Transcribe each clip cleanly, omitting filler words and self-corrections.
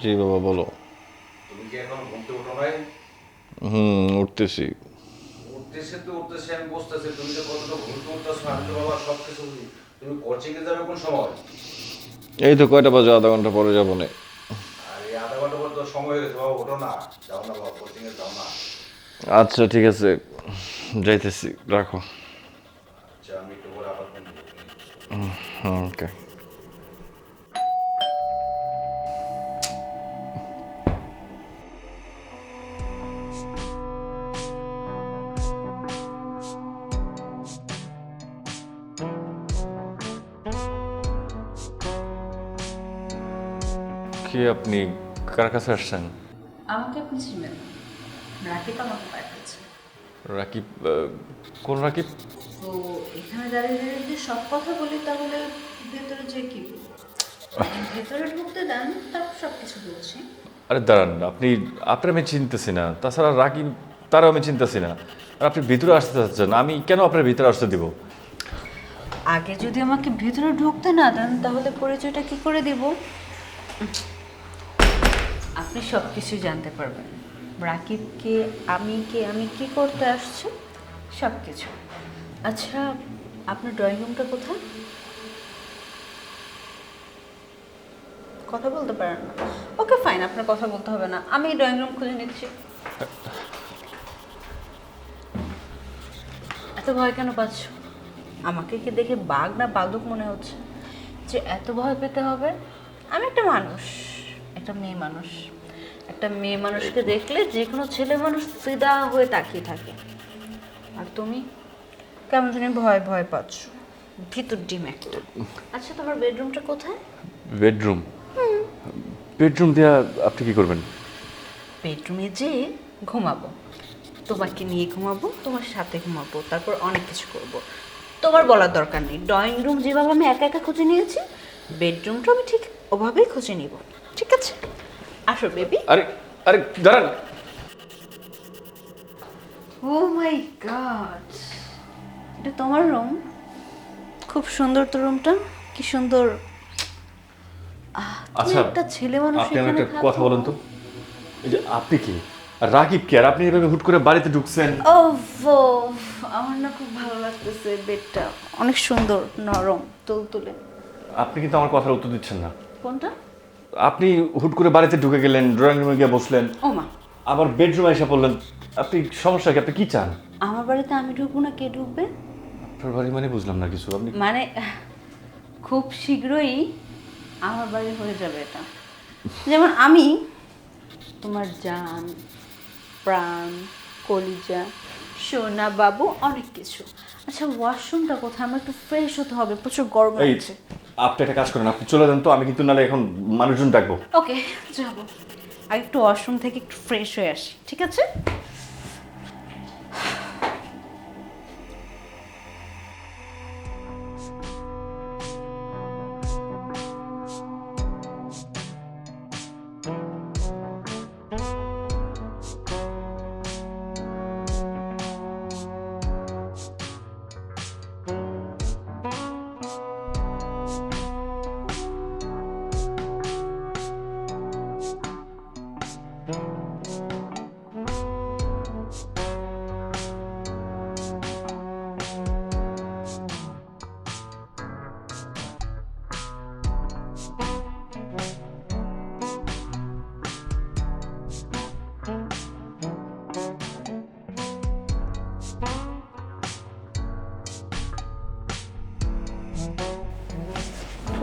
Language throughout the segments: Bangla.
জি বাবা বলো। তুমি কি এখনো ঘুম থেকে ওঠো নাই? উঠতেছি। উঠতেছে আমি বসতেছি, তুমি যে কতটা ঘুম থেকে উঠতেছো আমি তো বাবা সব কিছু বুঝি। তুমি কোচিং এ যাবে কোন সময়? এই তো কয়টা বাজে, আধা ঘন্টা পরে যাবো না। আর এই আধা ঘন্টা পর তো সময় হয়ে গেছে বাবা, ওঠো না। যাও না বাবা, কোচিং এ যাও না। আচ্ছা ঠিক আছে, যাইতেছি, রাখো। আচ্ছা আমি একটু পরে আবার ফোন দেবো। ওকে। কি আপনি কার কাছে আসছেন? আমাকে আপনি চিনবেন না, রাকিব আমাকে পাঠিয়েছে। রাকিব? কোন রাকিব? তো এখানে দাঁড়িয়ে দাঁড়িয়ে যদি সব কথা বলি তাহলে ভেতরে যে কি বলবো? ভেতরে ঢুকতে দেন, তারপর সব কিছু বলছি। আরে দাঁড়ান, আপনার আমি চিনতেছি না, তাছাড়া রাকিব তারও আমি চিনতেছি না। আর আপনি ভিতরে আসতে চাচ্ছেন, আমি কেন আপনার ভিতরে আসতে দিব? আগে যদি আমাকে ভেতরে ঢুকতে না দেন তাহলে পরিচয়টা কি করে দিব? আপনি সব কিছু জানতে পারবেন, রাকিবকে, আমি কি করতে আসছি, সব কিছু। আচ্ছা, আপনার ড্রয়িং রুমটা কোথায়? কথা বলতে পারেন না? ওকে ফাইন, আপনার কথা বলতে হবে না, আমি ড্রয়িং রুম খুঁজে নিচ্ছি। এত ভয় কেন পাচ্ছ? আমাকে কি দেখে বাঘ না বালুক মনে হচ্ছে যে এত ভয় পেতে হবে? আমি একটা মানুষ, একটা মেয়ে মানুষ। একটা মেয়ে মানুষকে দেখলে যে কোনো ছেলে মানুষ ফিদা হয়ে তাকিয়ে থাকে। আর তুমি কেমন জানি ভয় ভয় পাচ্ছ, ভিতর ডিম একটা। আচ্ছা, তোমার বেডরুমটা কোথায়? বেডরুম? বেডরুম দিয়া আপনি কি করবেন? বেডরুমে যেয়ে ঘুমাবো, তোমাকে নিয়ে ঘুমাবো, তোমার সাথে ঘুমাবো, তারপর অনেক কিছু করব। তোমার বলার দরকার নেই, ড্রয়িং রুম যেভাবে আমি একা একা খুঁজে নিয়েছি, বেডরুমটা আমি ঠিক ওভাবেই খুঁজে নিব। ঠিক আছে, আসো বেবি। আরে, আরে দাঁড়ান। ও মাই গড, এটা তোমার রুম? খুব সুন্দর তো রুমটা, কি সুন্দর। তুমি আচ্ছা, একটা ছেলে মানুষ আপনি আমার এখানে একটা কথা থাকো? বলেন তো, এই যে আপনি কি আর রাকিব কে, আর আপনি এভাবে হুট করে বাড়িতে ঢুকছেন? ওফো, আমার না খুব ভালো লাগতেছে, বেডটা অনেক সুন্দর, নরম, তুলতুলে। আপনি কিন্তু আমার কথার উত্তর দিচ্ছেন না। কোনটা? আপনি হুট করে বাড়িতে ঢুকে গেলেন, ড্রয়িং রুমে গিয়ে বসলেন, ও মা, আবার বেডরুমে এসে পড়লেন। আপনি সমস্যা কি? আপনি কি চান? আমার বাড়িতে আমি ঢুকবো না, কে ঢুকবে? আপনার বাড়ি মানে বুঝলাম না কিছু। আপনি মানে খুব শীঘ্রই আমার বাড়ি হয়ে যাবে এটা। যেমন আমি তোমার জান, প্রাণ, কলিজা, সোনা বাবু, অনেক কিছু। আচ্ছা, ওয়াশরুমটা কোথায়? আমার একটু ফ্রেশ হতে হবে, প্রচুর গরম এই, লাগছে। আপনি একটা কাজ করেন, আপনি চলে যান তো, আমি কিন্তু নালে এখন মানুষজন ডাকবো। ওকে, যাবো। আর একটু ওয়াশরুম থেকে একটু ফ্রেশ হয়ে আসি, ঠিক আছে?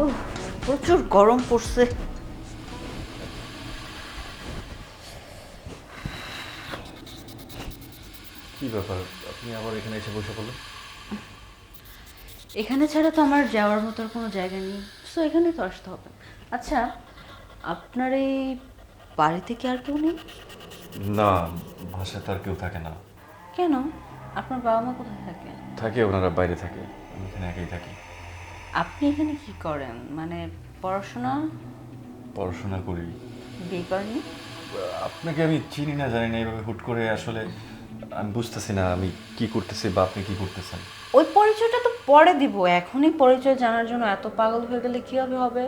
উফ, প্রচুর গরম পড়ছে। কি ব্যাপার, আপনি আবার এখানে এসে বসে পড়লেন? এখানে ছাড়া তো আমার যাওয়ার মতো আর কোনো জায়গা নেই, সো এখানেই তো আসতে হবে। আচ্ছা, আপনার এই বাড়িতে কি আর কেউ নেই? না, বাসায় তার কেউ থাকে না। কেন? আপনার বাবা মা কোথায় থাকে? থাকে, ওনারা বাইরে থাকে, আমি এখানে একাই থাকি। আপনি এখানে কি করেন? মানে পড়াশোনা? পড়াশোনা করি। বিয়ে করেননি? আপনাকে আমি চিনি না, জানি না, এইভাবে হুট করে আসলে আমি বুঝতেছি না আমি কি করতেছি বা আপনি কি করতেছেন। ওই পরিচয়টা তো পরে দিব, এখনই পরিচয় জানার জন্য এত পাগল হয়ে গেলে কীভাবে হবে?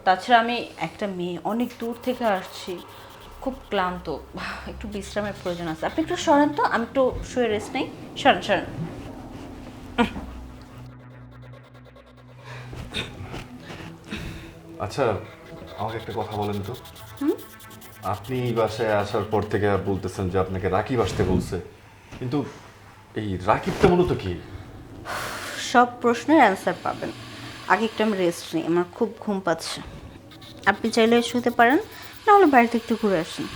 তাছাড়া আমি একটা মেয়ে, অনেক দূর থেকে আসছি, খুব ক্লান্ত, একটু বিশ্রামের প্রয়োজন আছে। আপনি একটু সরেন তো, আমি একটু শুয়ে রেস্ট নেই। সরেন সরেন। আচ্ছা, আমাকে একটা কথা বলেন তো। আপনি এই বাসায় আসার পর থেকে বলতেছেন যে আপনাকে রাকিব আসতে বলছে, কিন্তু এই রাকিবটা মূলত কি? সব প্রশ্নের অ্যান্সার পাবেন। আগে একটু আমি রেস্ট নিই, আমার খুব ঘুম পাচ্ছে। আপনি চাইলে শুতে পারেন, নাহলে বাড়িতে একটু ঘুরে আসুন।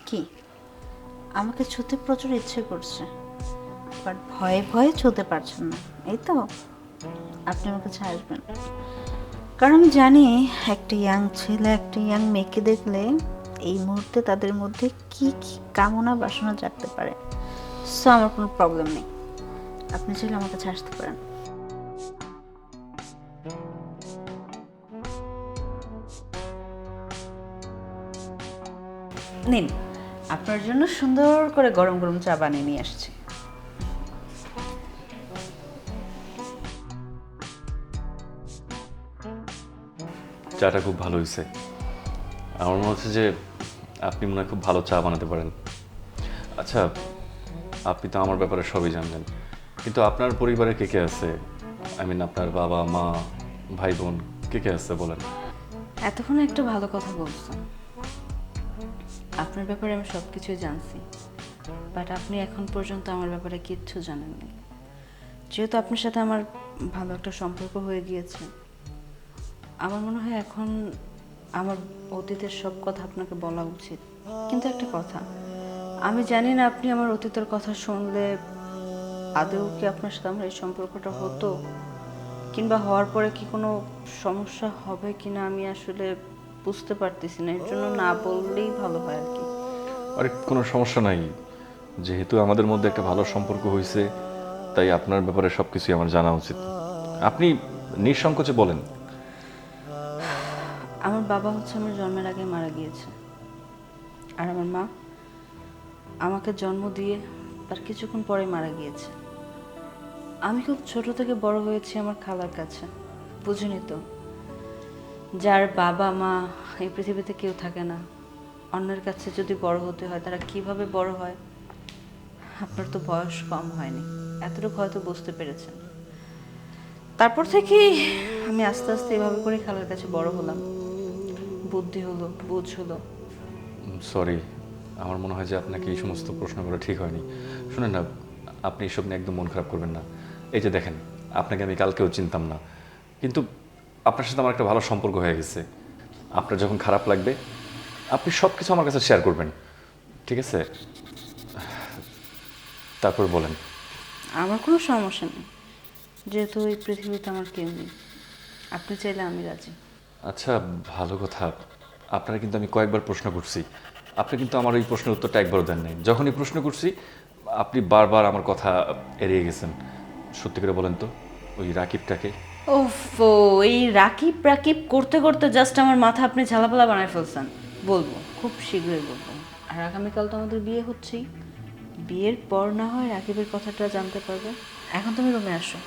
কি, আমাকে ছুতে প্রচুর ইচ্ছে করছে, বাট ভয়ে ভয়ে ছুতে পারছেন না, এই তো? আপনি আমার কাছে আসবেন, কারণ আমি জানি একটা ইয়াং ছেলে একটা ইয়াং মেয়েকে দেখলে এই মুহূর্তে তাদের মধ্যে কি কি কামনা বাসনা জাগতে পারে। সো আমার কোনো প্রবলেম নেই, আপনি চাইলে আমার কাছে আসতে পারেন। নিন, আপনার জন্য সুন্দর করে গরম গরম চা বানিয়ে নিয়ে আসছি। চাটা খুব ভালো হয়েছে। আমার মনে হচ্ছে যে আপনি মনে হয় খুব ভালো চা বানাতে পারেন। আচ্ছা, আপনি তো আমার ব্যাপারে সবই জানলেন, কিন্তু আপনার পরিবারে কে কে আছে? আই মিন, আপনার বাবা মা ভাই বোন কে কে আছে বলেন। এতক্ষণ একটা ভালো কথা বলছেন। আপনার ব্যাপারে আমি সব কিছুই জানছি, বাট আপনি এখন পর্যন্ত আমার ব্যাপারে কিচ্ছু জানেননি। যেহেতু আপনার সাথে আমার ভালো একটা সম্পর্ক হয়ে গিয়েছে, আমার মনে হয় এখন আমার অতীতের সব কথা আপনাকে বলা উচিত। কিন্তু একটা কথা, আমি জানি না আপনি আমার অতীতের কথা শুনলে আদৌ কি আপনার সাথে আমার এই সম্পর্কটা হতো, কিংবা হওয়ার পরে কি কোনো সমস্যা হবে কিনা আমি আসলে বুঝতে পারতেছি না। এর জন্য না বললেই ভালো হয় আর কি। আরে কোনো সমস্যা নাই, যেহেতু আমাদের মধ্যে একটা ভালো সম্পর্ক হয়েছে, তাই আপনার ব্যাপারে সব কিছুই আমার জানা উচিত। আপনি নিঃসংকোচে বলেন। আমার বাবা হচ্ছে আমার জন্মের আগে মারা গিয়েছে, আর আমার মা আমাকে জন্ম দিয়ে তার কিছুক্ষণ পরে মারা গিয়েছে। আমি খুব ছোট থেকে বড় হয়েছি আমার খালার কাছে। বুঝিনি তো, যার বাবা মা এই পৃথিবীতে কেউ থাকে না, অন্যের কাছে যদি বড় হতে হয় তারা কিভাবে বড় হয়। আপনার তো বয়স কম হয়নি, এতটুকু হয়তো বুঝতে পেরেছেন। তারপর থেকেই আমি আস্তে আস্তে এভাবে করে খালার কাছে বড় হলাম, বুদ্ধি হলো, বুঝ হলো। সরি, আমার মনে হয় যে আপনাকে এই সমস্ত প্রশ্ন করা ঠিক হয়নি। শুনেন না, আপনি এসব নিয়ে একদম মন খারাপ করবেন না। এই যে দেখেন, আপনাকে আমি কালকেও চিনতাম না, কিন্তু আপনার সাথে আমার একটা ভালো সম্পর্ক হয়ে গেছে। আপনার যখন খারাপ লাগবে আপনি সব কিছু আমার কাছে শেয়ার করবেন, ঠিক আছে? তারপর বলেন। আমার কোনো সমস্যা নেই, যেহেতু এই পৃথিবীতে আমার কেউ নেই। আপনি চাইলে আমি রাজি। আচ্ছা, ভালো কথা। আপনারা কিন্তু আমি কয়েকবার প্রশ্ন করছি, আপনি কিন্তু আমার ওই প্রশ্নের উত্তরটা একবারও দেন নাই। যখনই প্রশ্ন করছি আপনি বারবার আমার কথা এড়িয়ে গেছেন। সত্যি করে বলেন তো, ওই রাকিবটাকে? ওফো, এই রাকিব রাকিব করতে করতে জাস্ট আমার মাথা আপনি ঝালাপালা বানায় ফেলছেন। বলবো, খুব শীঘ্রই বলবো। আর আগামীকাল তো আমাদের বিয়ে হচ্ছেই, বিয়ের পর না হয় রাকিবের কথাটা জানতে পারবে। এখন তুমি রুমে আসো।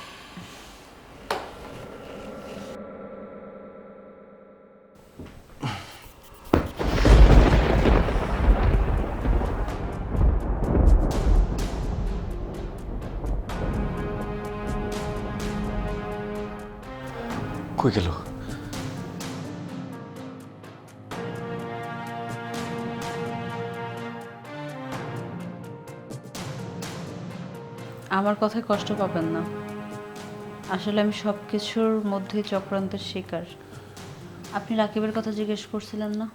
কই গেল? আমার কথায় কষ্ট পাবেন না। আসলে আমি সব কিছুর মধ্যেই চক্রান্তের শিকার। আপনি রাকিবের কথা জিজ্ঞেস করছিলেন না?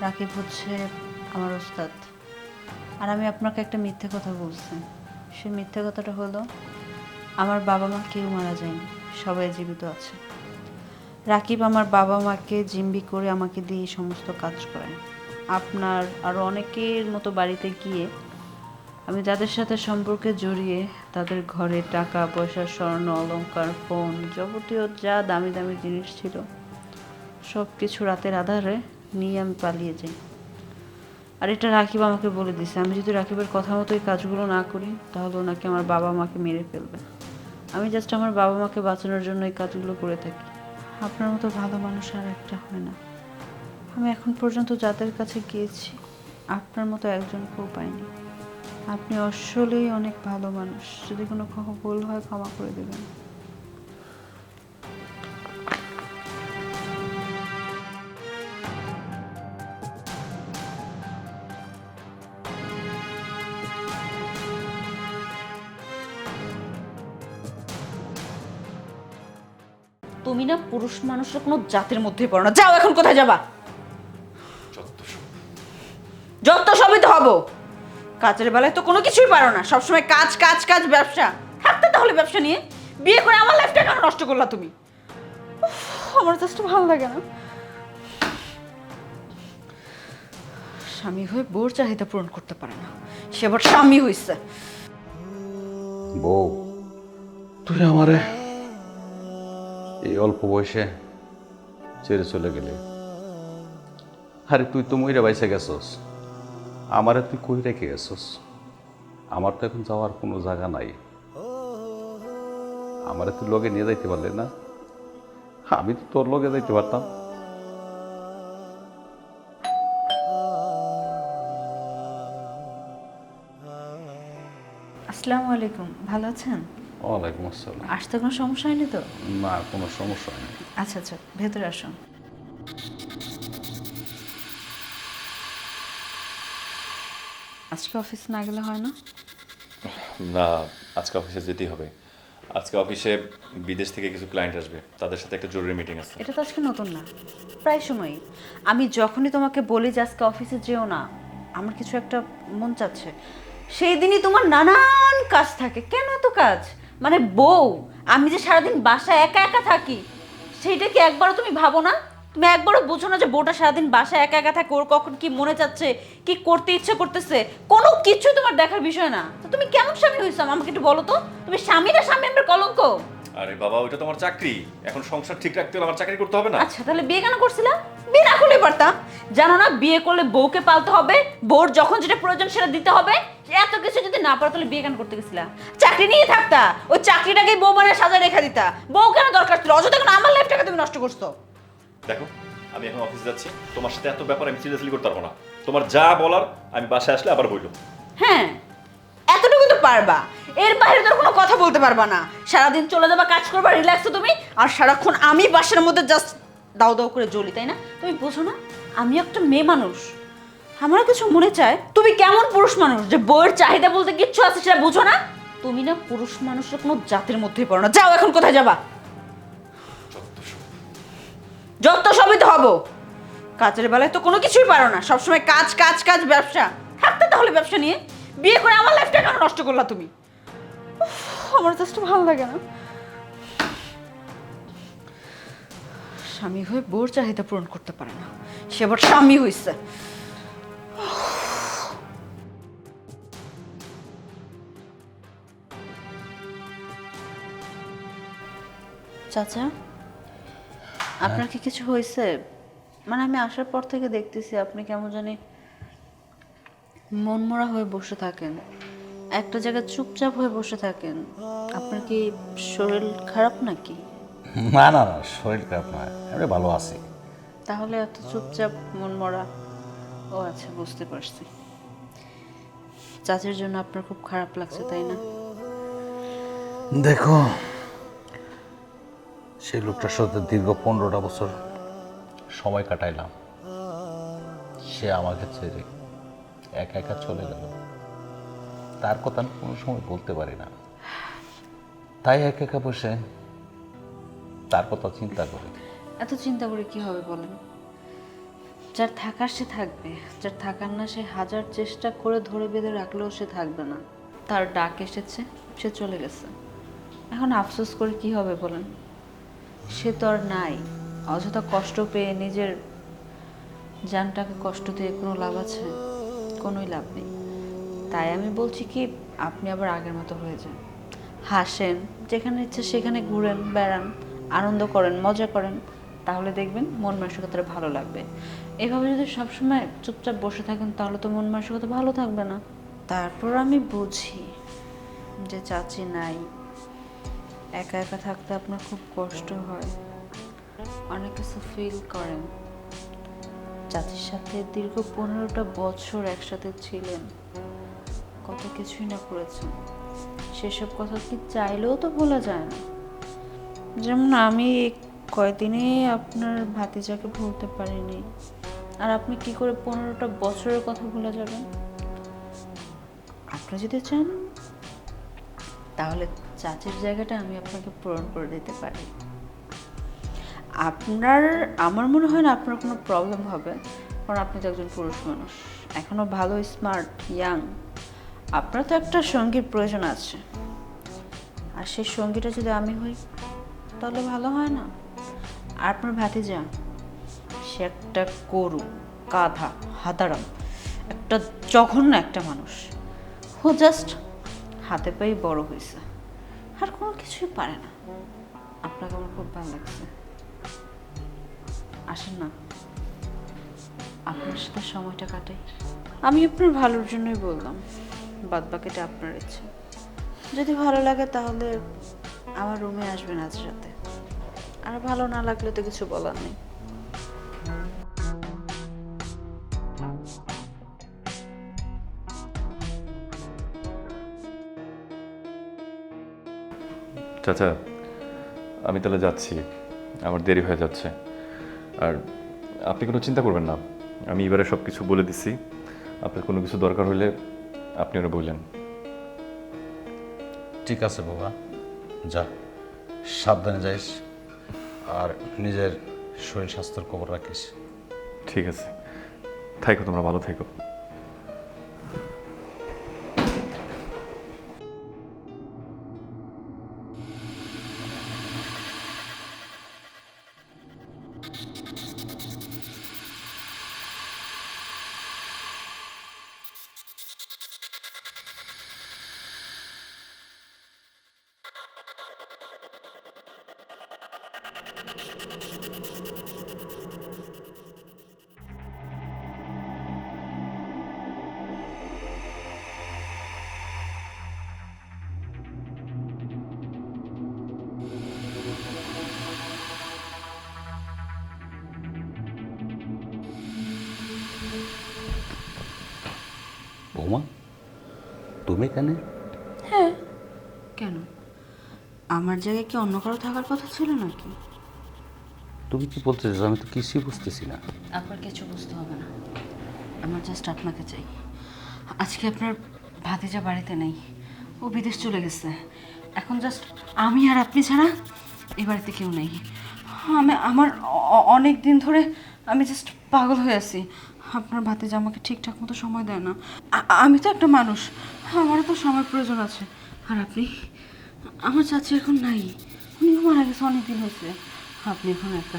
রাকিব হচ্ছে আমার ওস্তাদ। আর আমি আপনাকে একটা মিথ্যে কথা বলছি। সেই মিথ্যে কথাটা হলো, আমার বাবা মা কেউ মারা যায়নি, সবাই জীবিত আছে। রাকিব আমার বাবা মাকে জিম্বি করে আমাকে দিয়ে এই সমস্ত কাজ করায়। আপনার আরও অনেকের মতো বাড়িতে গিয়ে আমি যাদের সাথে সম্পর্কে জড়িয়ে তাদের ঘরে টাকা পয়সা, স্বর্ণ অলংকার, ফোন, যাবতীয় যা দামি দামি জিনিস ছিল সব কিছু রাতের আধারে নিয়ে আমি পালিয়ে যাই। আর এটা রাকিব আমাকে বলে দিছে, আমি যদি রাকিবের কথা মতো এই কাজগুলো না করি তাহলে ওনাকে আমার বাবা মাকে মেরে ফেলবে। আমি জাস্ট আমার বাবা মাকে বাঁচানোর জন্য এই কাজগুলো করে থাকি। আপনার মতো ভালো মানুষ আর একটা হয় না। আমি এখন পর্যন্ত যাদের কাছে গিয়েছি আপনার মতো একজনকেও পাইনি। আপনি আসলেই অনেক ভালো মানুষ। যদি কোনো ভুল হয় ক্ষমা করে দেবেন। তুমি না পুরুষ মানুষের কোনো জাতের মধ্যেই পড়ো না। যাও, এখন কোথায় যাবা? যত সবই তো হবো। কাজের বেলায় তো কোনো কিছুই পারো না, সবসময় কাজ কাজ কাজ, ব্যবসা থাকতে তাহলে ব্যবসা নিয়ে বিয়ে করে আমার লাইফটা কেন নষ্ট করলা তুমি? উফ, আমার জাস্ট ভালো লাগে না। স্বামী হয়ে বউর চাহিদা পূরণ করতে পারে না, সে আবার স্বামী হইছে। বউ, তুই আমারে এই অল্প বয়সে ছেড়ে চলে গেলে। আরে তুই তো মইরা বাইসে গেছস, আমারে তুই কই রেখে গেছস? আমার তো এখন যাওয়ার কোনো জায়গা নাই। আমারে তুই লগে নিয়ে যাইতে পারলে না? আমি তো তোর লগে যাইতে পারতাম। আসসালামু আলাইকুম, ভালো আছেন? ওয়ালাইকুম আসসালাম। আসতে কোনো সমস্যা হয়নি তো? না, কোনো সমস্যা নেই। আচ্ছা আচ্ছা, ভেতরে আসুন। আজকে অফিস না গেলে হয় না? না, আজকে অফিসে যেতেই হবে। আজকে অফিসে বিদেশ থেকে কিছু ক্লায়েন্ট আসবে, তাদের সাথে একটা জরুরি মিটিং আছে। এটা তো আজকে নতুন না, প্রায় সময়ই আমি যখনই তোমাকে বলি যে আজকে অফিসে যেও না, আমার কিছু একটা মন চাচ্ছে, সেই দিনই তোমার নানান কাজ থাকে। কেন এত কাজ? মানে বউ, আমি যে সারাদিন বাসায় একা একা থাকি, সেইটা কি একবারও তুমি ভাবো না? তুমি একবারও বুঝো না যে বউটা সারাদিন বাসায় একা একা থাকে, ওর কখন কি মনে চাচ্ছে, কি করতে ইচ্ছে করতেছে, কোনো কিছু তোমার দেখার বিষয় না। তো তুমি কেমন স্বামী হয়েছো আমাকে একটু বলো তো? তুমি স্বামী না স্বামী আমার কলঙ্ক? আরে বাবা, ওইটা তোমার চাকরি, এখন সংসার ঠিক রাখতে হলে আমার চাকরি করতে হবে না? আচ্ছা, তাহলে বিয়ে কেন করছিলা? বিয়ে না করলে পারতাম। জানো না বিয়ে করলে বউকে পালতে হবে, বউর যখন যেটা প্রয়োজন সেটা দিতে হবে। এত কিছু যদি না পারো তাহলে বিয়ে কেন করতে গেছিলা? চাকরি নিয়ে থাকতা, ওই চাকরিটাকে বউ বানিয়ে সাজায় রেখে দিতা। বউ কেন দরকার ছিল? অযথা কেন আমার লাইফটাকে তুমি নষ্ট করছো? দেখো, আমি এখন অফিসে যাচ্ছি, তোমার সাথে এত ব্যাপার আমি সিরিয়াসলি করতে পারবো না। তোমার যা বলার আমি বাসায় আসলে আবার বললো। হ্যাঁ, এতটুকু তো পারবা, এর বাইরে তোর কোনো কথা বলতে পারবা না। সারাদিন চলে যাবা, কাজ করবা, রিল্যাক্সে তুমি, আর সারাক্ষণ আমি বাসার মধ্যে জাস্ট দাও দাও করে জ্বলি, তাই না? তুমি বোঝো না আমি একটা মেয়ে মানুষ, আমারও কিছু মনে চায়। তুমি কেমন পুরুষ মানুষ যে বউয়ের চাহিদা বলতে কিচ্ছু আছে সেটা বুঝো না? তুমি না পুরুষ মানুষের কোনো জাতের মধ্যেই পড়ো না। যাও, এখন কোথায় যাবা? যত সবই তো হবো। কাজের বেলায় তো কোনো কিছুই পারো না, সবসময় কাজ কাজ কাজ, ব্যবসা থাকতে তাহলে ব্যবসা নিয়ে বিয়ে করে আমার লাইফটা কেন নষ্ট করলা তুমি? উফ, আমার জাস্ট ভালো লাগে না। স্বামী হয়ে বউর চাহিদা পূরণ করতে পারে না, সে আবার স্বামী হইছে। চাচা, আপনার কি কিছু হয়েছে? মানে আমি আসার পর থেকে দেখতেছি আপনি কেমন জানি মনমরা হয়ে বসে থাকেন, একটা জায়গায় চুপচাপ হয়ে বসে থাকেন। আপনার কি শরীর খারাপ নাকি? না না না, শরীর খারাপ নয়, আমি ভালো আছি। তাহলে এত চুপচাপ মনমরা? ও আচ্ছা, বুঝতে পারছি। চাচির জন্য আপনার খুব খারাপ লাগছে, তাই না? দেখো, সেই লোকটার সাথে দীর্ঘ 15টা বছর সময় কাটাইলাম, সে আমাকে ছেড়ে একা একা চলে গেল। তার কথা আমি কোনো সময় বলতে পারি না, তাই একা একা বসে তার কথা চিন্তা করি। এত চিন্তা করে কি হবে বলেন? যার থাকার সে থাকবে, যার থাকার না সে হাজার চেষ্টা করে ধরে বেঁধে রাখলেও সে থাকবে না। তার ডাক এসেছে, সে চলে গেছে। এখন আফসোস করে কি হবে বলেন? সে তো আর নাই। অযথা কষ্ট পেয়ে নিজের জানটাকে কষ্ট দিয়ে কোনো লাভ আছে? কোনোই লাভ নেই। তাই আমি বলছি কি, আপনি আবার আগের মতো হয়ে যান, হাসেন, যেখানে ইচ্ছে সেখানে ঘুরেন, বেড়ান, আনন্দ করেন, মজা করেন, তাহলে দেখবেন মন মানসিকতা ভালো লাগবে। এভাবে যদি সবসময় চুপচাপ বসে থাকেন তাহলে তো মন মানসিকতা ভালো থাকবে না। তারপর আমি বুঝি যে চাচি নাই, একা একা থাকতে আপনার খুব কষ্ট হয়, অনেক কিছু ফিল করেন। চাচির সাথে দীর্ঘ 15টা বছর একসাথে ছিলেন, কত কিছুই না করেছেন, সেসব কথা কি চাইলেও তো ভোলা যায় না। যেমন আমি কয়দিনে আপনার ভাতিজাকে ভুলতে পারিনি, আর আপনি কি করে 15টা বছরের কথা ভুলে যাবেন? আপনি যদি চান তাহলে চাচির জায়গাটা আমি আপনাকে পূরণ করে দিতে পারি। আমার মনে হয় না আপনার কোনো প্রবলেম হবে, কারণ আপনি তো একজন পুরুষ মানুষ, এখনো ভালো, স্মার্ট, ইয়াং। আপনার তো একটা সঙ্গীর প্রয়োজন আছে, আর সেই সঙ্গীটা যদি আমি হই তাহলে ভালো হয় না? আর আপনার ভাতিজা, সে একটা গরু, গাধা, হাদারাম, একটা জঘন্য একটা মানুষ। ও জাস্ট হাতে পায়ে বড় হয়েছে, আর কোনো কিছুই পারে না। আপনাকে আমার খুব ভালো লাগছে, আসেন না আপনার সাথে সময়টা কাটাই। আমি আপনার ভালোর জন্যই বললাম, বাদ বাকিটা আপনার ইচ্ছে। যদি ভালো লাগে তাহলে আমার রুমে আসবেন আজ রাতে, আর ভালো না লাগলে তো কিছু বলার নেই। চাচা, আমি তাহলে যাচ্ছি, আমার দেরি হয়ে যাচ্ছে। আর আপনি কোনো চিন্তা করবেন না, আমি এবারে সব কিছু বলে দিছি। আপনার কোনো কিছু দরকার হলে আপনি ওরা বললেন। ঠিক আছে বাবা, যা, সাবধানে যাইস, আর নিজের শরীর স্বাস্থ্যের খবর রাখিস। ঠিক আছে, থাইকো, তোমরা ভালো থেকো। বৌমা, তুমি এখানে? কেন, আমার জায়গায় কি অন্য কারো থাকার কথা ছিল নাকি? তুমি কি বলতে চাইছো? আমি তো কিছুই বুঝতেছি না। আপনার কিছু বুঝতে হবে না, আমার জাস্ট আপনাকে চাই। আজকে আপনার ভাতিজা বাড়িতে নেই, ও বিদেশ চলে গেছে। এখন জাস্ট আমি আর আপনি ছাড়া এই বাড়িতে কেউ নেই। আমার অনেক দিন ধরে আমি জাস্ট পাগল হয়ে আছি। আপনার ভাতিজা আমাকে ঠিকঠাক মতো সময় দেয় না। আমি তো একটা মানুষ, আমারও তো সময় প্রয়োজন আছে। আর আপনি, আমার চাচি এখন নাই, উনিও মারা গেছে অনেক দিন হয়েছে। আপনি এখন একটা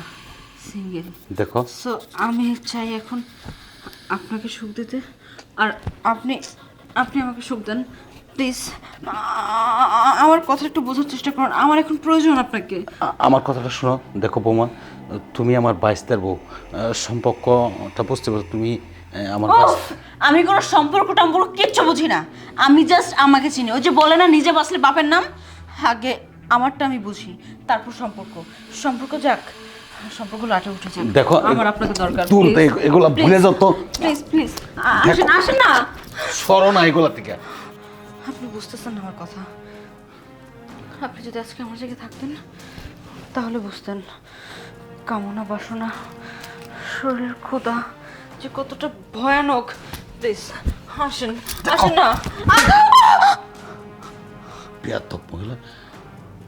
সিঙ্গেল। দেখো, সো আমি চাই এখন আপনাকে সুখ দিতে, আর আপনি আপনি আমাকে সুখ দেন প্লিজ। আমার কথা একটু বোঝার চেষ্টা করুন, আমার এখন প্রয়োজন আপনাকে। আমার কথাটা শোনো। দেখো বৌমা, তুমি আমার বাইস্তার বউ, সম্পর্কটা বুঝতে পারো। তুমি আমার আমি কোনো সম্পর্ক টম্পর্ক কিচ্ছু বুঝি না, আমি জাস্ট আমাকে চিনি। ওই যে বলে না, নিজে বাঁচলে বাপের নাম। আগে আমারটা আমি বুঝি, তারপর সম্পর্ক যাক, সম্পর্ক লাটে উঠে যাক। দেখো, আমার আপনাকে দরকার। দূর এগুলা ভুলে যাও তো। প্লিজ প্লিজ আসেন, আসেন না। সরো না এগুলা থেকে। আপনি বুঝতেছেন না আমার কথা। আপনি যদি আজকে আমার জায়গায় থাকতেন তাহলে বুঝতেন কামনা বাসনা, শরীরের ক্ষুধা যে কতটা ভয়ানক। প্লিজ আসেন, আসেন না। বেয়াদব মহিলা,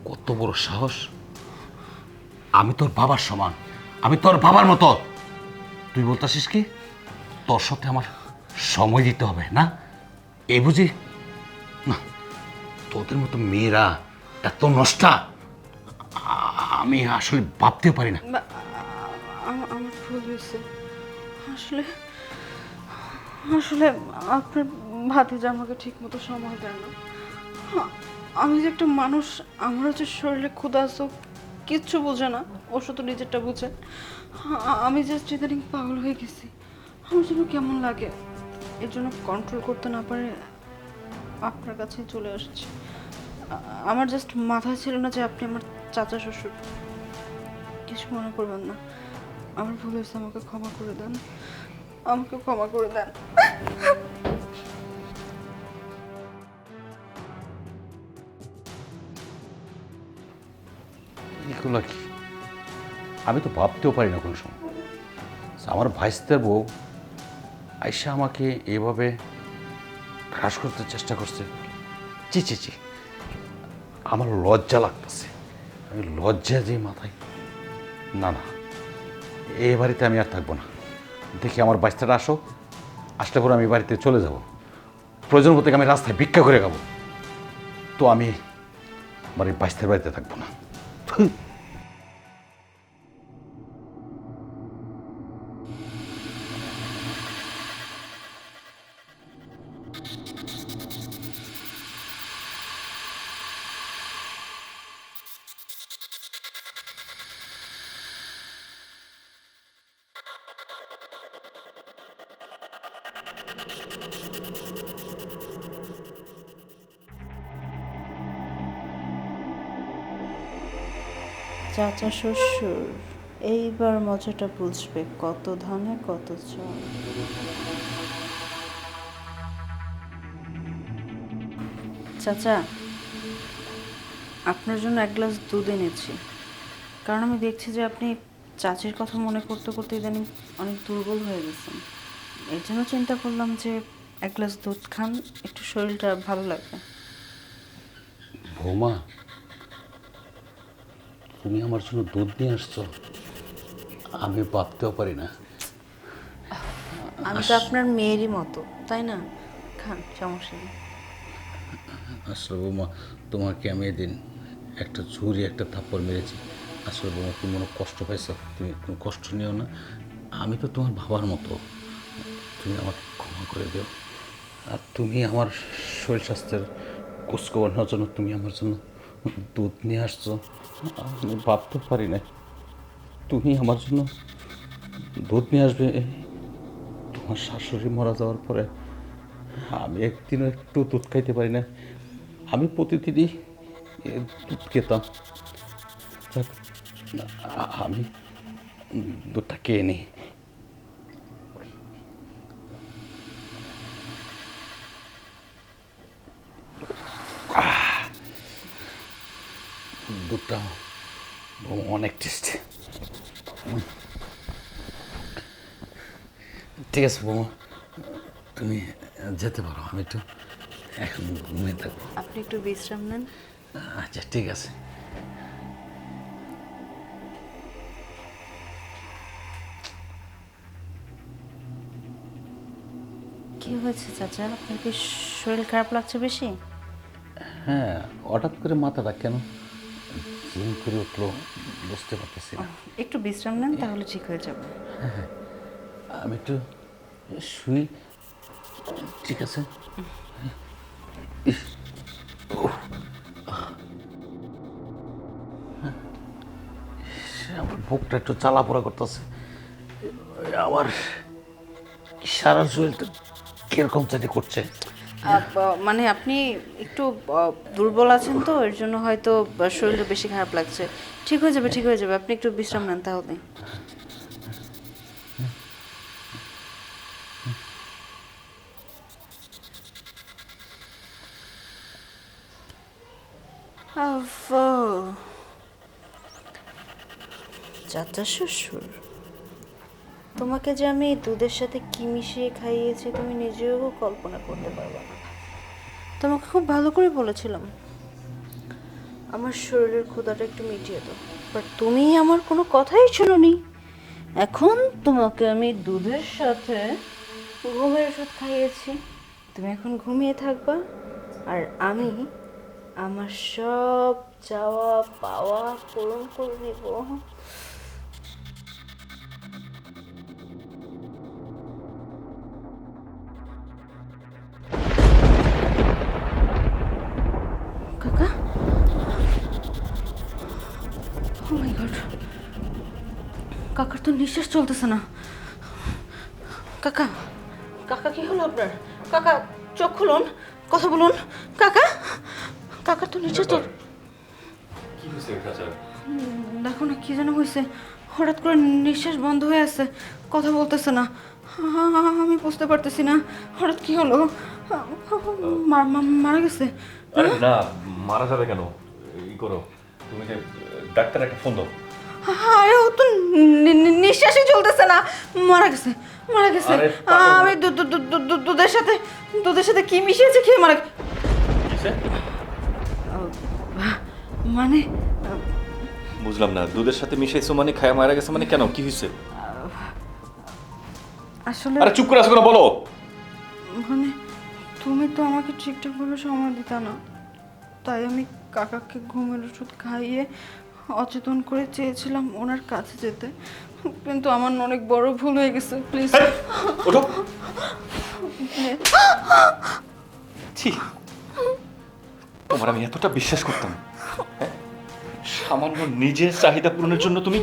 কত বড় সাহস! আমি তোর বাবার সমান, আমি তোর বাবার মতো। তুই বলতেছিস কি তোর সাথে আমার সময় দিতে হবে না? এই বুঝি না? তোদের মতো মেয়েরা এত নষ্টা আমি আসলে ভাবতেও পারি না। আমার ভুল হয়েছে। আসলে আসলে আপনার ভাতিজা আমাকে ঠিক মতো সময় দেয় না। আমি যে একটা মানুষ, আমারও যে শরীরে ক্ষুধা আছে, ও কিচ্ছু বোঝে না, ও শুধু নিজেরটা বুঝে। আমি জাস্ট ইদানিং পাগল হয়ে গেছি, আমার জন্য কেমন লাগে, এর জন্য কন্ট্রোল করতে না পারে আপনার কাছে চলে আসছি। আমার জাস্ট মাথায় ছিল না যে আপনি আমার চাচা শ্বশুর। কিছু মনে করবেন না, আমার ভুল হয়েছে, আমাকে ক্ষমা করে দেন, আমাকে ক্ষমা করে দেন। এগুলো কি? আমি তো ভাবতেও পারি না কোনো সময় আমার ভাইস্তের বউ আয়সা আমাকে এভাবে হ্রাস করতে চেষ্টা করছে। চি চি চি, আমার লজ্জা লাগতেছে। আমি লজ্জা যে মাথায়, না না, এই বাড়িতে আমি আর থাকবো না। দেখি আমার বাচ্চাটা আসলে পরে আমি বাড়িতে চলে যাব। প্রয়োজন মতো আমি রাস্তায় ভিক্ষা করে খাবো, তো আমি আমার এই বাচ্চার বাড়িতে থাকবো না। চাচা শ্বশুর এইবার মজাটা বুঝবে, কত ধানে কত চাল। চাচা, আপনার জন্য এক গ্লাস দুধ এনেছি, কারণ আমি দেখছি যে আপনি চাচির কথা মনে করতে করতে ইদানিং অনেক দুর্বল হয়ে গেছেন। এর জন্য চিন্তা করলাম যে এক গ্লাস দুধ খান, একটু শরীরটা ভালো লাগবে। বৌমা, তুমি আমার জন্য দুধ নিয়ে আসছো? আমি ভাবতেও পারি না। আমি তো আপনার মেয়েরই মতো, তাই না? খান, সমস্যা নেই। আসলে বৌমা, তোমাকে আমি এদিন একটা ছুরি একটা থাপ্পড় মেরেছি। আসলে বৌমা, তুমি মনে কষ্ট পাইছো, তুমি কোনো কষ্ট নিও না। আমি তো তোমার বাবার মতো, তুমি আমাকে ক্ষমা করে দিও। আর তুমি আমার শরীর স্বাস্থ্যের খোঁজখবর নেওয়ার জন্য তুমি আমার জন্য দুধ নিয়ে আসছো। আমি ভাবতে পারি না তুমি আমার জন্য দুধ নিয়ে আসবে। তোমার শাশুড়ি মারা যাওয়ার পরে আমি একদিনও একটু দুধ খাইতে পারি না। আমি প্রতিদিনই দুধ খেতাম। যাক, আমি দুধটা খেয়ে নিই। দুধটা অনেক টেস্টি। ঠিক আছে বৌমা, তুমি যেতে পারো, আমি একটু এখন ঘুমিয়ে থাকবো। আপনি একটু বিশ্রাম নেন। আচ্ছা ঠিক আছে। কি হয়েছে চাচা, আপনার কি শরীর খারাপ লাগছে বেশি? হ্যাঁ, হঠাৎ করে মাথাটা কেন জিম করে উঠলো বুঝতে পারতেছি না। একটু বিশ্রাম নেন, তাহলে ঠিক হয়ে যাবে। আমি একটু শুই। ঠিক আছে। আমার বুকটা একটু চালাপোড়া করতেছে। আমার সারা শরীরটা কিরকম চাইতে করছে। মানে আপনি একটু দুর্বল আছেন তো, এর জন্য হয়তো শরীরটা বেশি খারাপ লাগছে। ঠিক হয়ে যাবে, ঠিক হয়ে যাবে, আপনি একটু বিশ্রাম নেন তাহলে। আফা, চাচা শ্বশুর, তোমাকে যে আমি দুধের সাথে কি মিশিয়ে খাইয়েছি তুমি নিজেও কল্পনা করতে পারবে না। তোমাকে খুব ভালো করে বলেছিলাম আমার শরীরের ক্ষুধাটা একটু মিটিয়ে দাও, বাট তুমি আমার কোনো কথাই শোনোনি। এখন তোমাকে আমি দুধের সাথে ঘুমের ওষুধ খাইয়েছি, তুমি এখন ঘুমিয়ে থাকবা, আর আমি আমার সব চাওয়া পাওয়া পূরণ করে নেব। কাকা, ও মাই গড, কাকার তো নিঃশ্বাস চলতেছে না। কাকা, কাকা কি হলো আপনার? কাকা চোখ খুলুন, কথা বলুন। কাকা, কাকার তো নিঃশ্বাস চল। কি হয়েছে চাচা? দেখো না কি যেন হয়েছে, হঠাৎ করে নিঃশ্বাস বন্ধ হয়ে আছে, কথা বলতেছে না। আমি বুঝতে পারতেছি না হঠাৎ কি হলো। মারা গেছে? আরে না, মারা যাবে কেন? ই করো, তুমি যে ডাক্তার একটা ফোন দাও। আরে ও তো নিঃশ্বাসই চলতেছে না, মারা গেছে, মারা গেছে। আরে পাগল। আমি দুধের সাথে কি মিশিয়েছে খেয়ে মারা কিসে? মানে বুঝলাম না, দুধের সাথে মিশাইছো মানে খায়া মারা গেছে মানে কেন, কি হয়েছে? আসলে আরে চুপ করে আসো না, বলো। মানে তুমি তো আমাকে ঠিকঠাকভাবে সময় দিতা না, তাই আমি কাকাকে ঘুমের ওষুধ খাইয়ে অচেতন করে চেয়েছিলাম ওনার কাছে যেতে, কিন্তু আমার না অনেক বড় ভুল হয়ে গেছে। প্লিজ এই, ওঠো। ছি, তোমার আমি এতটা বিশ্বাস করতাম, হ্যাঁ? সামান্য নিজের চাহিদা পূরণের জন্য তুমি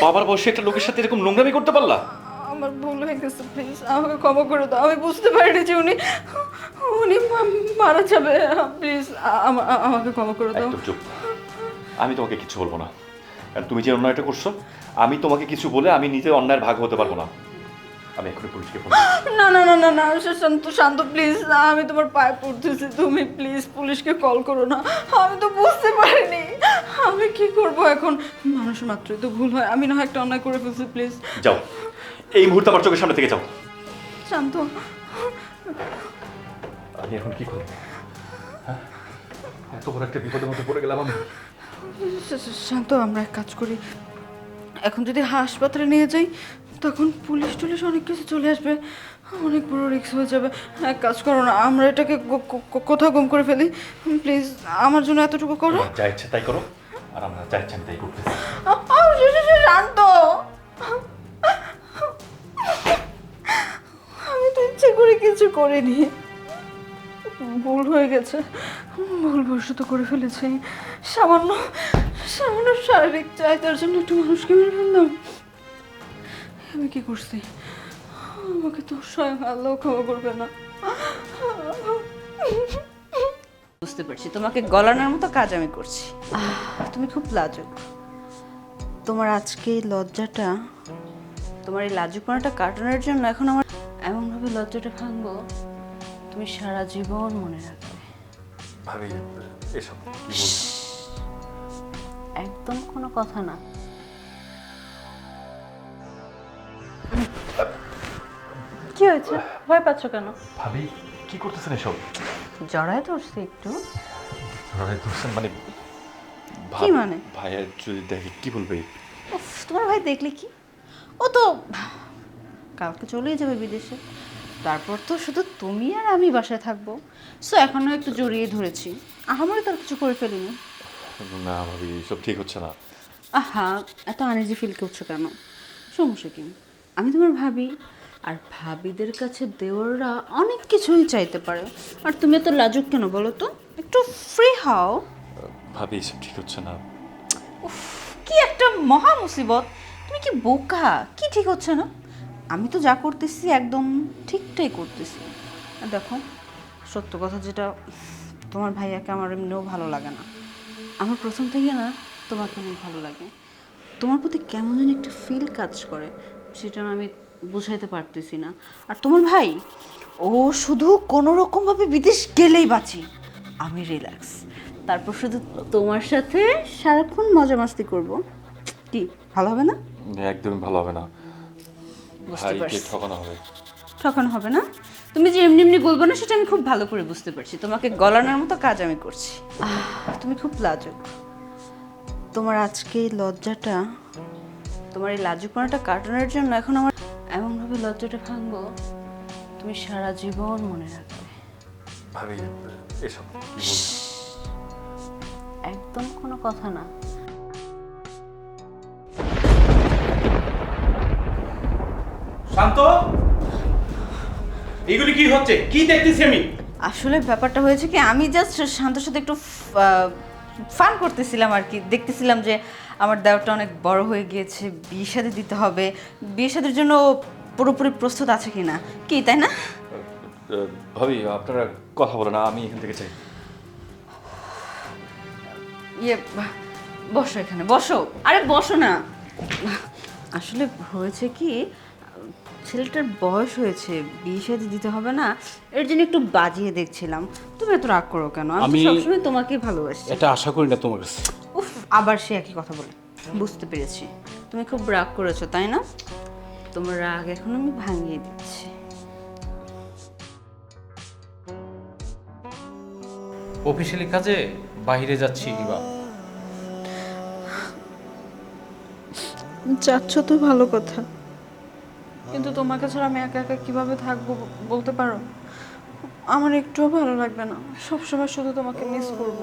বাবার বয়সে একটা লোকের সাথে এরকম নোংরামি করতে পারলা? আমার ভুল হয়ে গেছে, প্লিজ আমাকে ক্ষমা করে দাও। আমি বুঝতে পারিনি যে উনি উনি মারা যাবে। প্লিজ আমাকে ক্ষমা করে দাও। একদম চুপ, আমি তোমাকে কিছু বলবো না, কারণ তুমি যে অন্যায়টা করছো, আমি তোমাকে কিছু বলে আমি নিজে অন্যায়ের ভাগ হতে পারবো না। আমি এখনই পুলিশকে ফোন করছি। না না না না না, শান্ত শান্ত প্লিজ, আমি তোমার পায়ে পড়তেছি, তুমি প্লিজ পুলিশকে কল করো না। আমি তো বুঝতে পারিনি, আমি কি করব এখন? মানুষ মাত্রই তো ভুল হয়, আমি না হয় একটা অন্যায় করে ফেলছি। প্লিজ যাও, এই মুহূর্তে আমার চোখের সামনে থেকে যাও। শান্ত। আমি এখন কি করবো? হ্যাঁ, এত বড় একটা বিপদের মধ্যে পড়ে গেলাম আমি। শান্ত, আমরা এক কাজ করি, এখন যদি হাসপাতালে নিয়ে যাই তখন পুলিশ টুলিশ অনেক কিছু চলে আসবে, অনেক বড় রিস্ক হয়ে যাবে। এক কাজ করো না, আমরা এটাকে কোথাও গুম করে ফেলি। প্লিজ আমার জন্য এতটুকু করো। তোমার যা ইচ্ছা তাই করো, আর আমরা যা ইচ্ছা আমি তাই করতেছি। শান্ত, আমি তো ইচ্ছে করে কিছু করিনি, ভুল হয়ে গেছে, ভুলবশত করে ফেলেছি। সামান্য সামান্য শারীরিক চাহিদার জন্য একটু মানুষকে মেরে ফেললাম। আমি কি করছি? আমাকে তো স্বয়ং আল্লাহ ক্ষমা করবে না। বুঝতে পারছি তোমাকে গলানোর মতো কাজ আমি করছি। তুমি খুব লাজুক, তোমার আজকে এই লজ্জাটা, তোমার এই লাজুকপনাটা কাটানোর জন্য এখন আমার এমনভাবে লজ্জাটা ভাঙবো তুমি সারা জীবন মনে রাখবে। ভাবি, এসব কি বলছো? একদম কোনো কথা না। কি হয়েছে, ভয় পাচ্ছ কেন? ভাবি, কি করতেছেন এসব? জড়ায় ধরছে একটু। লড়াই করছেন মানে? কি মানে? ভাইয়া যদি দেখে কি বলবে? উফ, তোমার ভাই দেখলে কি, ও তো কালকে চলেই যাবে বিদেশে, তারপর তো শুধু তুমি আর আমি বাসায় থাকবো। সো এখনো একটু জড়িয়ে ধরেছি, আহামরি তার কিছু করে ফেলিনি। না ভাবি, এসব ঠিক হচ্ছে না। আহা, এত আনইজি ফিল করছো কেন? সমস্যা কি? আমি তোমার ভাবি, আর ভাবিদের কাছে দেওয়াররা অনেক কিছুই চাইতে পারে, আর তুমি এত লাজুক কেন বলো তো? একটু ফ্রি হও। ভাবি, এসব ঠিক হচ্ছে না। উফ, কি একটা মহা মুসিবত! তুমি কি বোকা? কি ঠিক হচ্ছে না? আমি তো যা করতেছি একদম ঠিকটাই করতেছি। আর দেখো, সত্য কথা যেটা, তোমার ভাইয়াকে আমার এমনিও ভালো লাগে না। আমার প্রথম থেকে না তোমাকে অনেক ভালো লাগে, তোমার প্রতি কেমন যেন একটা ফিল কাজ করে, সেটা না আমি বুঝাইতে পারতেছি না। আর তোমার ভাই, ও শুধু কোনো রকমভাবে বিদেশ গেলেই বাঁচি, আমি রিল্যাক্স, তারপর শুধু তোমার সাথে সারাক্ষণ মজা মাস্তি করবো। কি ভালো হবে না? একদমই ভালো হবে না, বুঝতে ভাইকে পারছি। ঠকানো হবে। ঠকানো হবে না, তুমি যে এমনি এমনি বলবো না সেটা আমি খুব ভালো করে বুঝতে পারছি। তোমাকে গলানোর মতো কাজ আমি করছি। তুমি খুব লাজুক। তোমার আজকে এই লজ্জাটা, তোমার এই লাজুকপনাটা কাটানোর জন্য এখন আমার এমনভাবে লজ্জাটা ভাঙবো, তুমি সারা জীবন মনে রাখবে। ভাবি এসব কি বলছেন? একদম কোনো কথা না। শান্ত, এগুলি কি হচ্ছে? কি দেখতেছি আমি? আসলে ব্যাপারটা হয়েছে কি, আমি জাস্ট শান্তর সাথে একটু ফান করতেছিলাম আর কি। দেখতেছিলাম যে আমার দেওরটা অনেক বড় হয়ে গিয়েছে, বিয়ে শাদী দিতে হবে, বিয়ে শাদীর জন্য ও পুরোপুরি প্রস্তুত আছে কিনা, কি তাই না? ভাবি আপনারা কথা বলেন, আমি এখান থেকে চাই। ইয়ে, বসো এখানে, বসো। আরে বসো না। আসলে হয়েছে কি, ছেলেটার বয়স হয়েছে, বিয়ে শাদী দিতে হবে না, এর জন্য একটু বাজিয়ে দেখছিলাম। তুমি এত রাগ করো কেন? আমি তো সবসময় তোমাকেই ভালোবাসি। এটা আশা করি না তোমার কাছে। উফ, আবার সে একই কথা বলে। বুঝতে পেরেছি, তুমি খুব রাগ করেছো তাই না? তোমার রাগ এখন আমি ভাঙিয়ে দিচ্ছি। অফিসিয়ালি কাজে বাইরে যাচ্ছি বা যাচ্ছ তো ভালো কথা, কিন্তু তোমাকে ছাড়া আমি একা একা কিভাবে থাকবো বলতে পারো? আমার একটুও ভালো লাগবে না, সবসময় শুধু তোমাকে মিস করব।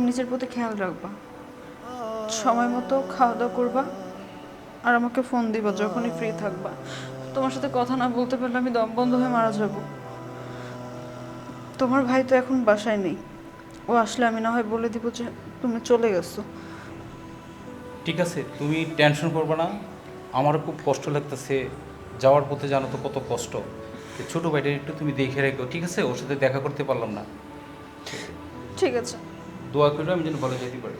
নিজের প্রতি খেয়াল রাখবা, সময় মতো খাওয়া দাওয়া করবা, আর আমাকে ফোন দিবা যখনই ফ্রি থাকবা। তোমার সাথে কথা না বলতে পারলে আমি দম বন্ধ হয়ে মারা যাব। তোমার ভাই তো এখন বাসায় নেই, ও আসলে আমি না হয় বলে দিব যে তুমি চলে গেছো। ঠিক আছে, তুমি টেনশন করবে না। আমারও খুব কষ্ট লাগতেছে, যাওয়ার পথে জানো তো কত কষ্ট। এই ছোট ভাইটা একটু তুমি দেখে রেখো, ঠিক আছে? ওর সাথে দেখা করতে পারলাম না, ঠিক আছে। দোয়া করে আমি যেন ভালো যেতে পারি।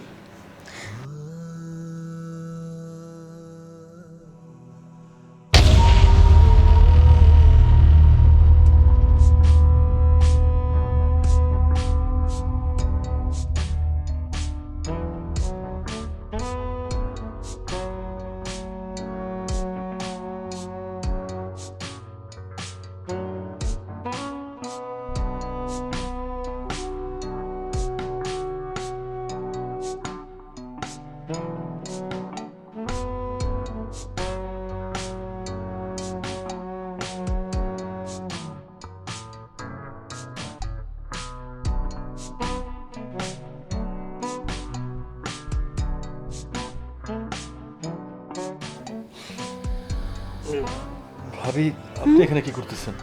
ভাবি আপনি এখানে কি করতেছেন?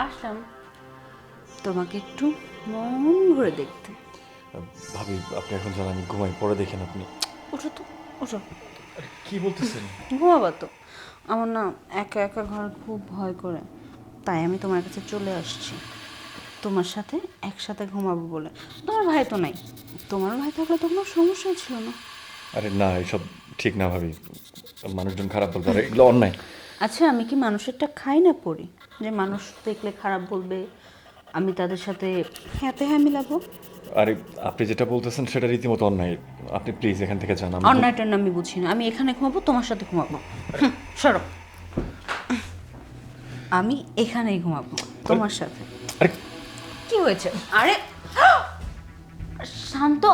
আসলাম তোমাকে একটু মন ভরে দেখতে। ভাবি আপনি এখন যান, আমি ঘুমাই, পরে দেখেন আপনি। ওঠো তো, ওঠো। কি বলতেছেন? ঘুমাবা তো? আমার না একা একা ঘর খুব ভয় করে, তাই আমি তোমার কাছে চলে আসছি তোমার সাথে একসাথে ঘুমাবো বলে। তোমার ভাই তো নাই, তোমার ভাই থাকলে তো কোনো সমস্যাই ছিল না। আরে না, এসব ঠিক না ভাবি, মানুষজন খারাপ বলবে, আর এগুলো অন্যায়। আচ্ছা, আমি কি মানুষেরটা খাই না পড়ি যে মানুষ দেখলে খারাপ বলবে, আমি তাদের সাথে হাতে হ্যাঁ মিলাবো? আরে আপনি যেটা বলতেছেন সেটা রীতিমতো অন্যায়, আপনি প্লিজ এখান থেকে যান। অন্যায়টার না আমি বুঝি না, আমি এখানে ঘুমাবো, তোমার সাথে ঘুমাবো। সরো, আমি এখানেই ঘুমাবো তোমার সাথে। আরে কি হয়েছে? আরে শান্ত,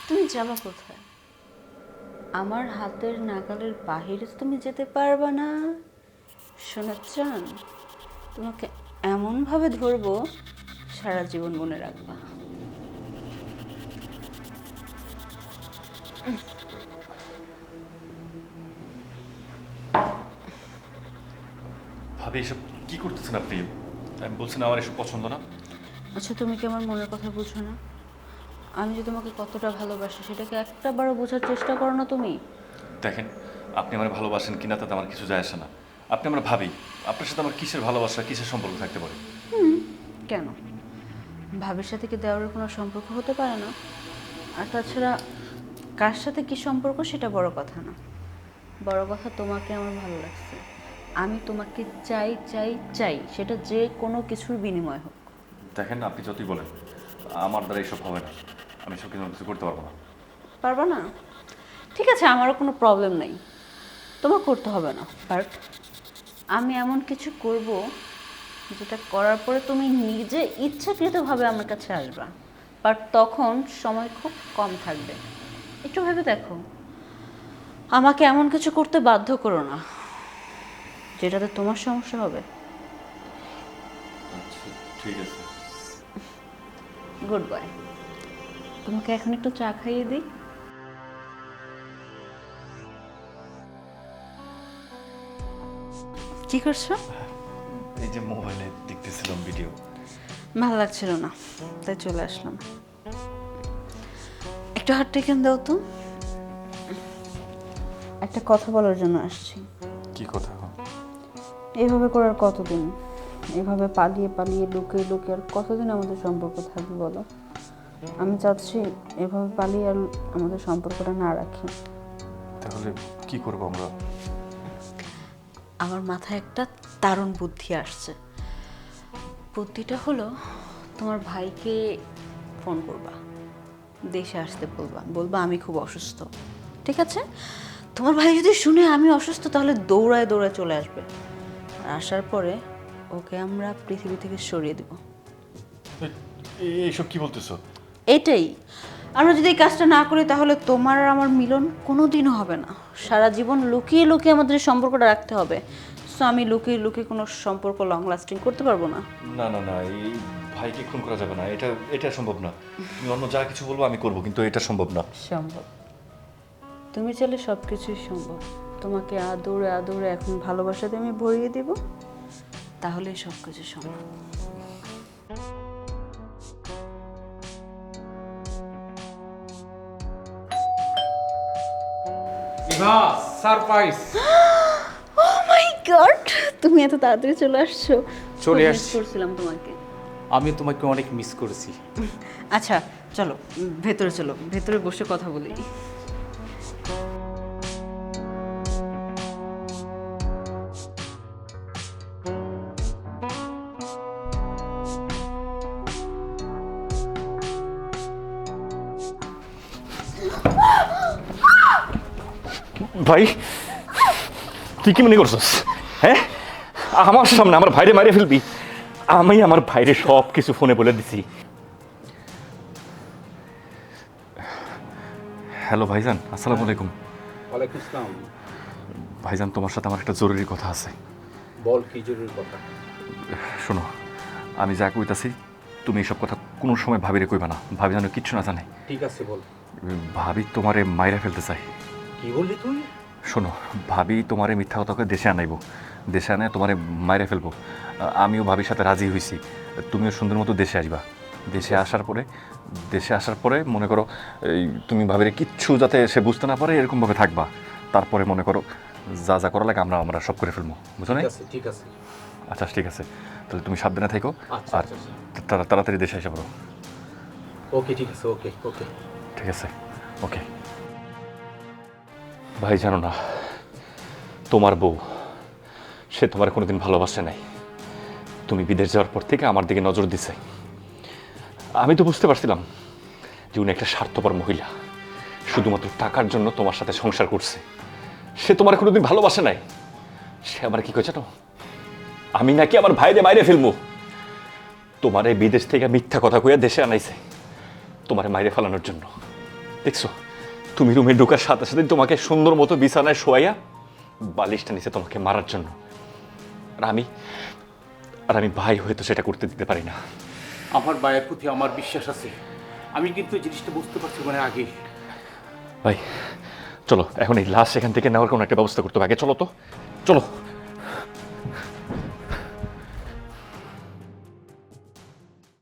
তুমি যাবা কোথায়? আমার হাতের নাগালের বাহিরে তুমি যেতে পারবা না। শোনাচ্ছেন, তোমাকে এমনভাবে ধরবো সারা জীবন মনে রাখবা। ভাবি এসব কি করতেছেন আপনি? আমি বলছেন আমার এসব পছন্দ না। আচ্ছা, তুমি কি আমার মনের কথা বুঝো না? আমি যে তোমাকে কতটা ভালোবাসি সেটাকে একটাবারও বোঝার চেষ্টা করো না তুমি? দেখেন, আপনি আমার ভালোবাসেন কিনা তাতে আমার কিছু যায় আসে না। আপনি আমার ভাবি, আপনার সাথে আমার কিসের ভালোবাসা, কিসের সম্পর্ক থাকতে পারে? কেন? ভাবির সাথে কি দেওয়ারের কোনো সম্পর্ক হতে পারে না? আর তাছাড়া কার সাথে কি সম্পর্ক সেটা বড় কথা না, বড় কথা তোমাকে আমার ভালো লাগছে। আমি তোমাকে চাই চাই চাই, সেটা যে কোনো কিছুর বিনিময় হোক। দেখেন, আপনি যতই বলেন আমার দ্বারা এইসব হবে না, আমি সব কিছু করতে পারবো না। পারবা না? ঠিক আছে, আমারও কোনো প্রবলেম নেই, তোমার করতে হবে না, বাট আমি এমন কিছু করব যেটা করার পরে তুমি নিজে ইচ্ছাকৃতভাবে আমার কাছে আসবা, বাট তখন সময় খুব কম থাকবে। একটু ভেবে দেখো, আমাকে এমন কিছু করতে বাধ্য করো না যেটাতে তোমার সমস্যা হবে। আচ্ছা ঠিক আছে। Good bye. তোমাকে এখন একটু চা খাইয়ে দিই। কি করছো? এই যে মোবাইলে দেখতেছিলাম ভিডিও। ভালো লাগছিল না, তাই চলে আসলাম। একটু হাত টেকেন দাও তো। একটা কথা বলার জন্য আসছি। কি কথা? এইভাবে করার কতদিন? এভাবে পালিয়ে পালিয়ে লুকিয়ে লুকিয়ে আর কতদিন আমাদের সম্পর্ক থাকবে বলো? আমি চাচ্ছি এভাবে পালিয়ে আর আমাদের সম্পর্কটা না রাখি। তাহলে কি করব আমরা? আমার মাথায় একটা দারুণ বুদ্ধি আসছে। বুদ্ধিটা হলো, তোমার ভাইকে ফোন করবা, দেশে আসতে বলবা, বলবা আমি খুব অসুস্থ। ঠিক আছে? তোমার ভাই যদি শুনে আমি অসুস্থ, তাহলে দৌড়ায় দৌড়ায় চলে আসবে। আর আসার পরে ওকে আমরা পৃথিবী থেকে সরিয়ে দেব। এইসব কি বলতেছো? এটাই। আমরা যদি এই কাজটা না করি, তাহলে তোমার আর আমার মিলন কোনো দিনও হবে না। সারা জীবন লুকিয়ে লুকিয়ে আমাদের এই সম্পর্কটা রাখতে হবে। সো আমি লুকিয়ে লুকিয়ে কোনো সম্পর্ক লং লাস্টিং করতে পারবো না। না না না, এই ভাইকে খুন করা যাবে না, এটা সম্ভব না। তুমি অন্য যা কিছু বলবো আমি করব, কিন্তু এটা সম্ভব না। সম্ভব। তুমি চাইলে সব কিছুই সম্ভব। তোমাকে আদরে আদরে এখন ভালোবাসাতে আমি ভরিয়ে দেব, তাহলেই সব কিছু সম্ভব। ইভা, সারপ্রাইজ! ও মাই গড, তুমি এত তাড়াতাড়ি চলে আসছো। চলে খুব miss আসছি। করছিলাম তোমাকে। আমি তোমাকে অনেক মিস করেছি। আচ্ছা চলো, ভেতরে চলো, ভেতরে বসে কথা বলি। ভাই, তুই কি মনে করছিস? হ্যাঁ, আমার সামনে আমার ভাইরে মারিয়ে ফেলবি? আমি আমার ভাইরে সব কিছু ফোনে বলে দিছি। হ্যালো ভাইজান, আসসালামু আলাইকুম। ওয়ালাইকুম আসসালাম। ভাইজান, তোমার সাথে আমার একটা জরুরি কথা আছে। বল, কি জরুরি কথা? শোনো, আমি যা কইতাছি তুমি এইসব কথা কোনো সময় ভাবিরে কইবা না। ভাবি যেন কিচ্ছু না জানে। ঠিক আছে, বল। ভাবি তোমারে মাইরা ফেলতে চাই। কি বললি তুই? শোনো, ভাবি তোমারে মিথ্যা কথা করে দেশে আনাইবো, দেশে আনায় তোমারে মাইরা ফেলবো। আমিও ভাবির সাথে রাজি হয়েছি, তুমিও সুন্দর মতো দেশে আসবা। দেশে আসার পরে মনে করো এই তুমি ভাবিরে কিচ্ছু যাতে সে বুঝতে না পারে এরকমভাবে থাকবা। তারপরে মনে করো যা যা করা লাগে আমরা সব করে ফেলবো, বুঝো না? ঠিক আছে। আচ্ছা ঠিক আছে, তাহলে তুমি সাবধানে থেকো। আচ্ছা, আর তাড়াতাড়ি দেশে এসে পড়ো। ওকে, ঠিক আছে, ওকে। ঠিক আছে, ওকে। ভাই জানো না, তোমার বউ, সে তোমার কোনোদিন ভালোবাসে নাই। তুমি বিদেশ যাওয়ার পর থেকে আমার দিকে নজর দিছে। আমি তো বুঝতে পারছিলাম যে উনি একটা স্বার্থপর মহিলা, শুধুমাত্র টাকার জন্য তোমার সাথে সংসার করছে। সে তোমার কোনোদিন ভালোবাসে নাই। সে আমার কি কইছে জানো? আমি নাকি আমার ভাইরে মাইরে ফেলবো। তোমার এই বিদেশ থেকে মিথ্যা কথা কইয়া দেশে আনাইছে তোমারে মাইরে ফেলানোর জন্য। দেখছো, তুমি রুমে ঢোকার সাথে সাথে তোমাকে সুন্দর মতো বিছানায় শোয়াইয়া বালিশটা নিচে তোমাকে মারার জন্য। আর আমি ভাই হয়তো সেটা করতে দিতে পারি না। আমার ভাইয়ের প্রতি আমার বিশ্বাস আছে। আমি কিন্তু এই জিনিসটা বুঝতে পারছি মানে আগে। ভাই চলো, এখন এই লাশ এখান থেকে নেওয়ার কোনো একটা ব্যবস্থা করতে হবে। আগে চলো তো, চলো।